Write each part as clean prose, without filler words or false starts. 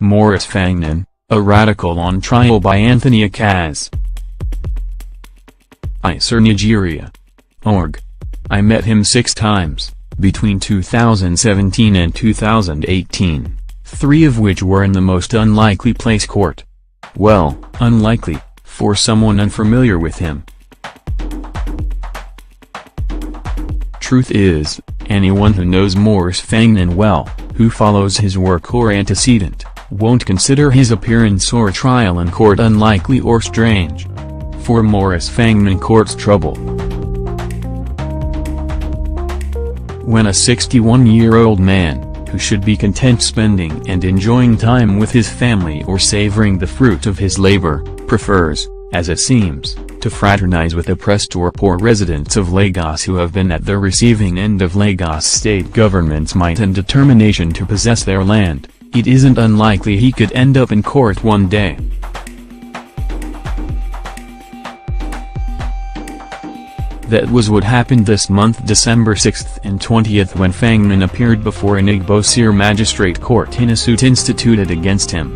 Maurice Fangnon, a radical on trial by Anthony Akaeze. Nigeria. Org. I met him 6 times, between 2017 and 2018, 3 of which were in the most unlikely place court. Well, unlikely, for someone unfamiliar with him. Truth is, anyone who knows Maurice Fangnon well, who follows his work or antecedent, won't consider his appearance or trial in court unlikely or strange. For Maurice Fangnon courts trouble. When a 61-year-old man, who should be content spending and enjoying time with his family or savoring the fruit of his labor, prefers, as it seems, to fraternize with oppressed or poor residents of Lagos who have been at the receiving end of Lagos state government's might and determination to possess their land, it isn't unlikely he could end up in court one day. That was what happened this month, December 6th and 20th, when Fangnon appeared before an Igbosir magistrate court in a suit instituted against him.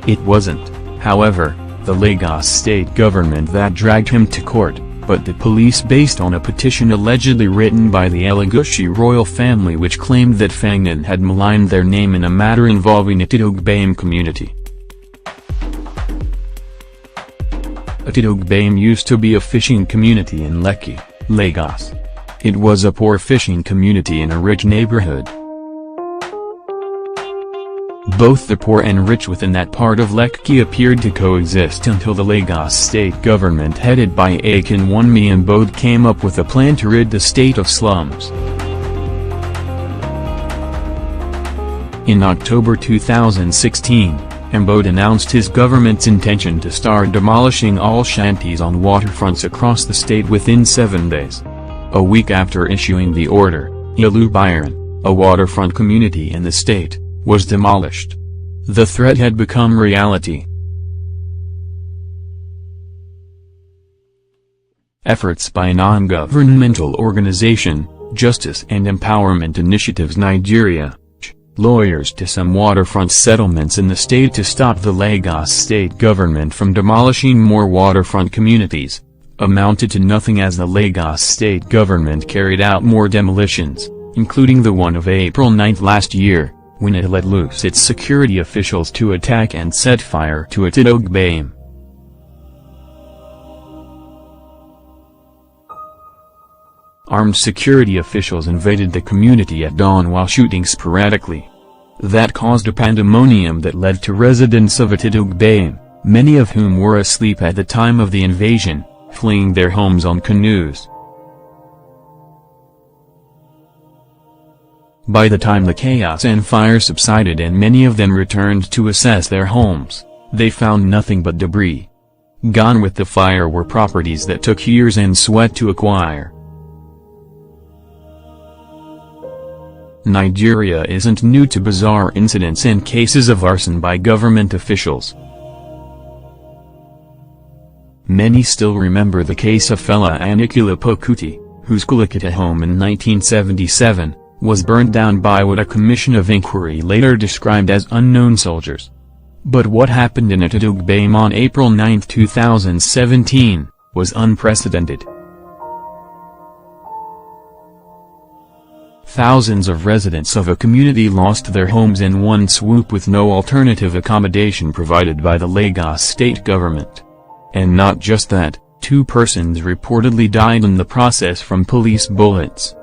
It wasn't, however, the Lagos state government that dragged him to court, but the police, based on a petition allegedly written by the Elegushi royal family which claimed that Fangnon had maligned their name in a matter involving Otodo Gbame community. Otodo Gbame used to be a fishing community in Lekki, Lagos. It was a poor fishing community in a rich neighborhood. Both the poor and rich within that part of Lekki appeared to coexist until the Lagos state government headed by Akinwunmi Mbode came up with a plan to rid the state of slums. In October 2016, Mbode announced his government's intention to start demolishing all shanties on waterfronts across the state within 7 days. A week after issuing the order, Ilu-Biron, a waterfront community in the state, was demolished. The threat had become reality. Efforts by non-governmental organization, Justice and Empowerment Initiatives Nigeria, lawyers to some waterfront settlements in the state to stop the Lagos state government from demolishing more waterfront communities, amounted to nothing as the Lagos state government carried out more demolitions, including the one of April 9 last year, when it let loose its security officials to attack and set fire to Otodo Gbame. Armed security officials invaded the community at dawn while shooting sporadically. That caused a pandemonium that led to residents of Otodo Gbame, many of whom were asleep at the time of the invasion, fleeing their homes on canoes. By the time the chaos and fire subsided and many of them returned to assess their homes, they found nothing but debris. Gone with the fire were properties that took years and sweat to acquire. Nigeria isn't new to bizarre incidents and cases of arson by government officials. Many still remember the case of Fela Anikula Pokuti, whose Kulikita home in 1977, was burned down by what a commission of inquiry later described as unknown soldiers. But what happened in Otodo Gbame on April 9, 2017, was unprecedented. Thousands of residents of a community lost their homes in one swoop with no alternative accommodation provided by the Lagos state government. And not just that, 2 persons reportedly died in the process from police bullets.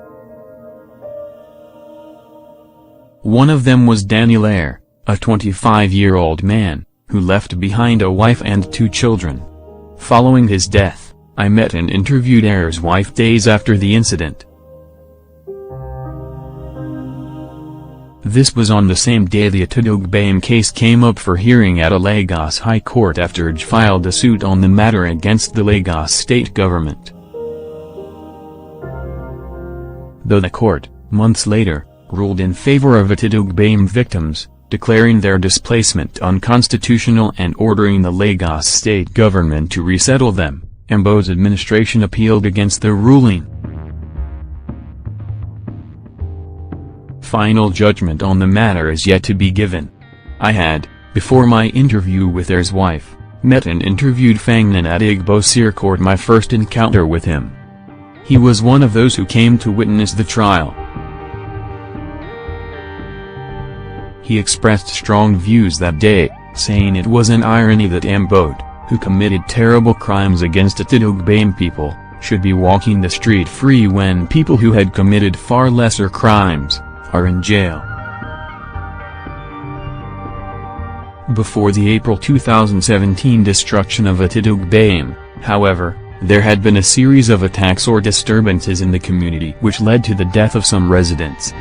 One of them was Daniel Ayer, a 25-year-old man, who left behind a wife and 2 children. Following his death, I met and interviewed Ayer's wife days after the incident. This was on the same day the Otodo Gbame case came up for hearing at a Lagos High Court after J filed a suit on the matter against the Lagos state government. Though the court, months later, ruled in favor of Otodo Gbame victims, declaring their displacement unconstitutional and ordering the Lagos state government to resettle them, Mbode's administration appealed against the ruling. Final judgment on the matter is yet to be given. I had, before my interview with Air's wife, met and interviewed Fangnon at Igbosir Court, my first encounter with him. He was one of those who came to witness the trial. He expressed strong views that day, saying it was an irony that Ambode, who committed terrible crimes against Otodo Gbame people, should be walking the street free when people who had committed far lesser crimes are in jail. Before the April 2017 destruction of Otodo Gbame, however, there had been a series of attacks or disturbances in the community which led to the death of some residents.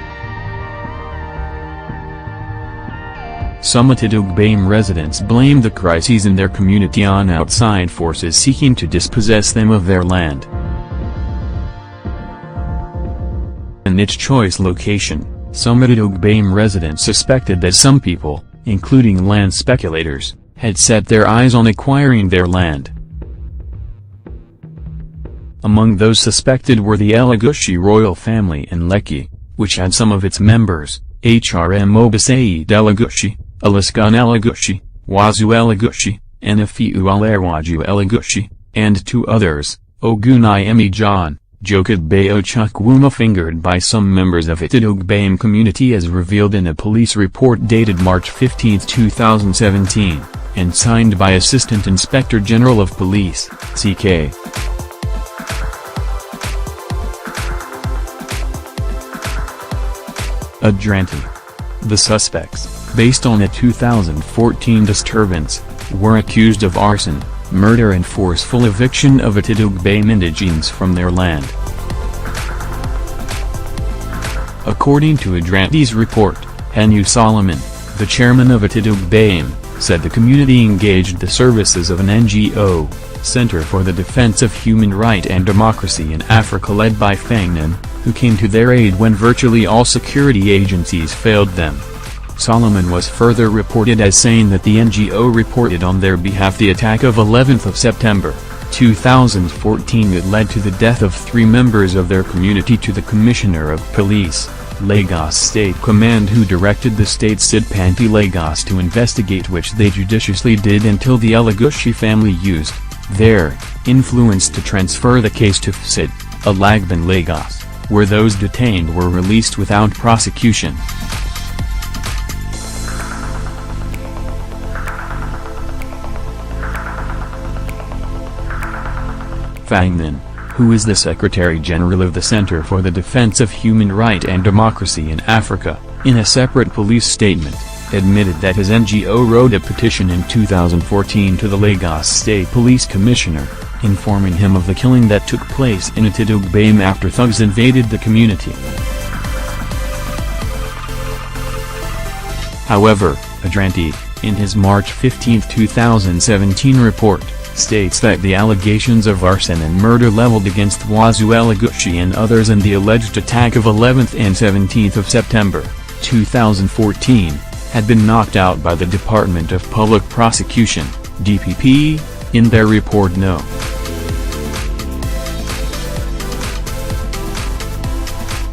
Some Otodo Gbame residents blamed the crises in their community on outside forces seeking to dispossess them of their land. In its choice location, some Otodo Gbame residents suspected that some people, including land speculators, had set their eyes on acquiring their land. Among those suspected were the Elagushi royal family in Lekki, which had some of its members, HRM Obasaid Elagushi, Alaskan Elagushi, Wazu Elagushi, Enefiu Alerwaju Elagushi, and two others, Ogunai Emi John, Joked Bayo Chukwuma, fingered by some members of Otodo Gbame community as revealed in a police report dated March 15, 2017, and signed by Assistant Inspector General of Police, CK. Adranti. The suspects, based on a 2014 disturbance, were accused of arson, murder and forceful eviction of Otodo Gbame indigenes from their land. According to Adranti's report, Henu Solomon, the chairman of Otodo Gbame, said the community engaged the services of an NGO, Center for the Defense of Human Rights and Democracy in Africa, led by Fangnon, who came to their aid when virtually all security agencies failed them. Solomon was further reported as saying that the NGO reported on their behalf the attack of 11th of September, 2014 that led to the death of 3 members of their community to the Commissioner of Police, Lagos State Command, who directed the state Sidpanti Lagos to investigate, which they judiciously did until the Elagushi family used their influence to transfer the case to FSID, Alagban Lagos, where those detained were released without prosecution. Fangnon, who is the Secretary General of the Center for the Defense of Human Rights and Democracy in Africa, in a separate police statement, admitted that his NGO wrote a petition in 2014 to the Lagos State Police Commissioner, informing him of the killing that took place in Otodo Gbame after thugs invaded the community. However, Adranti, in his March 15, 2017 report, states that the allegations of arson and murder leveled against Wazu Elagushi and others in the alleged attack of 11th and 17th of September, 2014, had been knocked out by the Department of Public Prosecution, DPP, in their report No.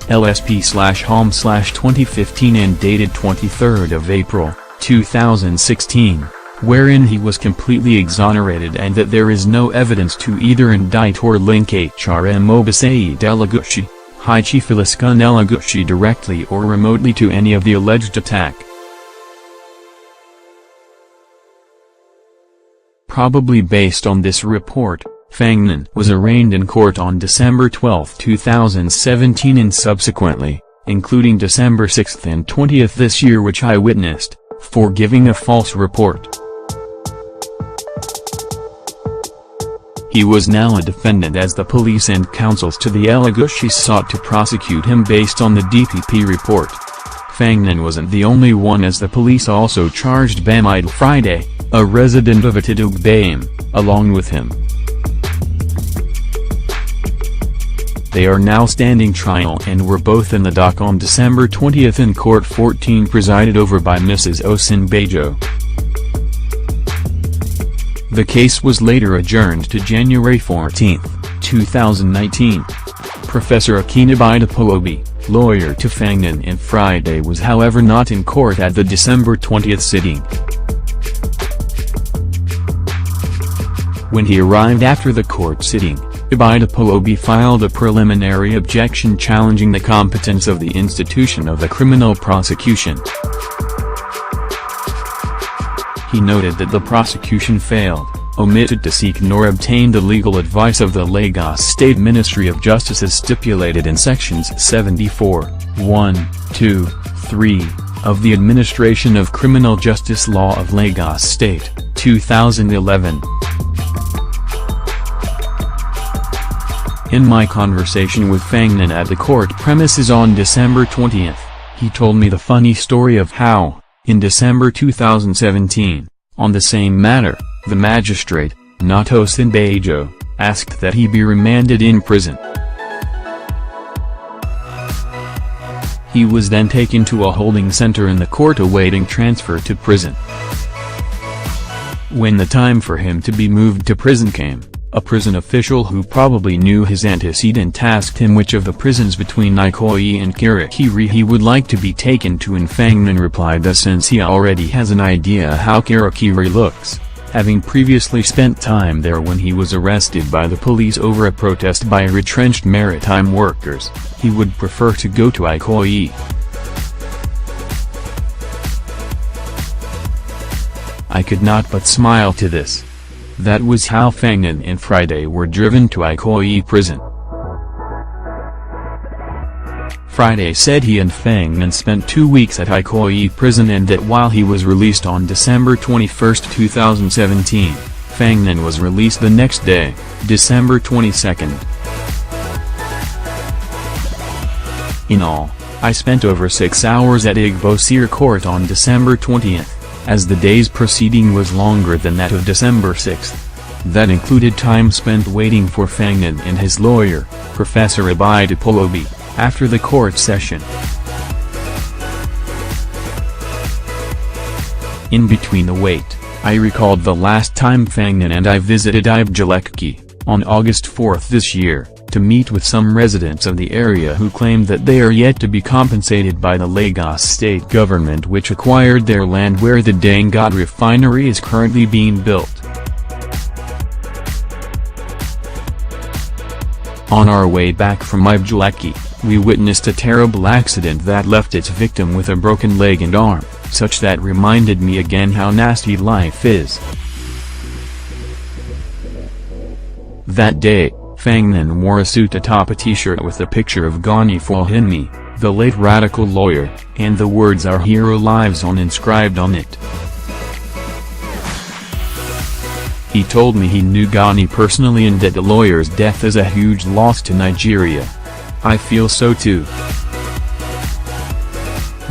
LSP/HOM/2015 and dated 23rd of April, 2016, wherein he was completely exonerated and that there is no evidence to either indict or link HRM Obasaid Elagushi, High Chief Alaskan Elagushi, directly or remotely to any of the alleged attack. Probably based on this report, Fangnon was arraigned in court on December 12, 2017 and subsequently, including December 6 and 20 this year, which I witnessed, for giving a false report. He was now a defendant as the police and counsels to the Elagushis sought to prosecute him based on the DPP report. Fangnon wasn't the only one, as the police also charged Bamide Friday, a resident of Otodo Gbame, along with him. They are now standing trial and were both in the dock on December 20 in Court 14 presided over by Mrs. Osinbajo. The case was later adjourned to January 14, 2019. Professor Akinabide Polobi, lawyer to Fangnon and Friday was however not in court at the December 20 sitting. When he arrived after the court sitting, Otodo filed a preliminary objection challenging the competence of the institution of the criminal prosecution. He noted that the prosecution failed, omitted to seek nor obtain the legal advice of the Lagos State Ministry of Justice as stipulated in sections 74, 1, 2, 3, of the Administration of Criminal Justice Law of Lagos State, 2011. In my conversation with Fangnon at the court premises on December 20, he told me the funny story of how, in December 2017, on the same matter, the magistrate, Notosin Bajo, asked that he be remanded in prison. He was then taken to a holding center in the court awaiting transfer to prison. When the time for him to be moved to prison came, a prison official who probably knew his antecedent asked him which of the prisons between Ikoyi and Kirikiri he would like to be taken to, and Fangnon replied that since he already has an idea how Kirikiri looks, having previously spent time there when he was arrested by the police over a protest by retrenched maritime workers, he would prefer to go to Ikoyi. I could not but smile to this. That was how Fangnon and Friday were driven to Ikoyi prison. Friday said he and Fangnon spent 2 weeks at Ikoyi prison and that while he was released on December 21, 2017, Fangnon was released the next day, December 22. In all, I spent over 6 hours at Igbosir Court on December 20. As the day's proceeding was longer than that of December 6. That included time spent waiting for Fangnon and his lawyer, Professor Otodo, after the court session. In between the wait, I recalled the last time Fangnon and I visited Ibejalekki, on August 4 this year, to meet with some residents of the area who claimed that they are yet to be compensated by the Lagos state government which acquired their land where the Dangote refinery is currently being built. On our way back from Ibejalekki, we witnessed a terrible accident that left its victim with a broken leg and arm, such that reminded me again how nasty life is. That day, Fangnon wore a suit atop a t-shirt with a picture of Gani, the late radical lawyer, and the words "Our hero lives on" inscribed on it. He told me he knew Gani personally and that the lawyer's death is a huge loss to Nigeria. I feel so too.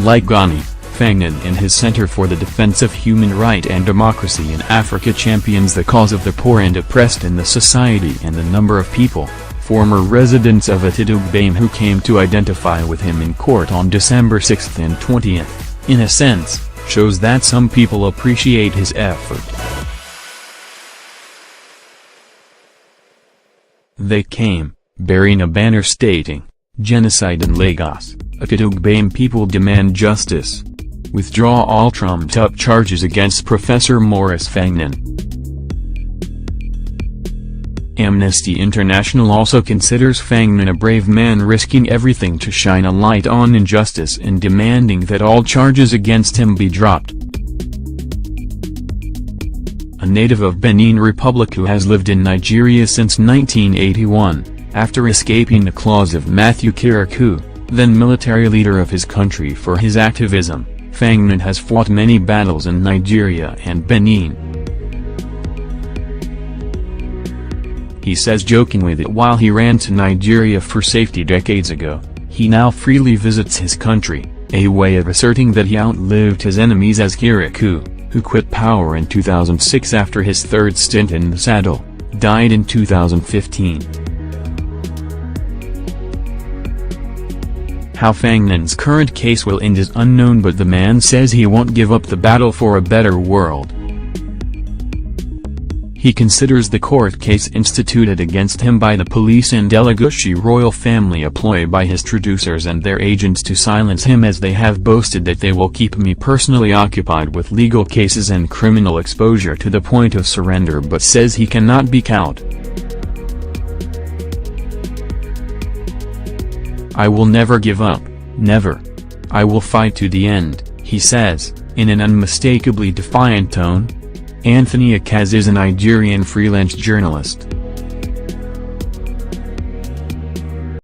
Like Gani, Fangnon and his Center for the Defense of Human Rights and Democracy in Africa champions the cause of the poor and oppressed in the society, and the number of people, former residents of Otodo Gbame, who came to identify with him in court on December 6 and 20, in a sense, shows that some people appreciate his effort. They came, bearing a banner stating, "Genocide in Lagos, Otodo Gbame people demand justice. Withdraw all trumped-up charges against Professor Maurice Fangnon." Amnesty International also considers Fangnon a brave man risking everything to shine a light on injustice and demanding that all charges against him be dropped. A native of Benin Republic who has lived in Nigeria since 1981, after escaping the claws of Matthew Kirikou, then military leader of his country, for his activism, Fangnon has fought many battles in Nigeria and Benin. He says jokingly that while he ran to Nigeria for safety decades ago, he now freely visits his country, a way of asserting that he outlived his enemies, as Kirikou, who quit power in 2006 after his third stint in the saddle, died in 2015. How Fangnon's current case will end is unknown, but the man says he won't give up the battle for a better world. He considers the court case instituted against him by the police and Elegushi royal family a ploy by his traducers and their agents to silence him, as they have boasted that they will keep me personally occupied with legal cases and criminal exposure to the point of surrender, but says he cannot be cowed. "I will never give up, never. I will fight to the end," he says, in an unmistakably defiant tone. Anthony Akaeze is a Nigerian freelance journalist.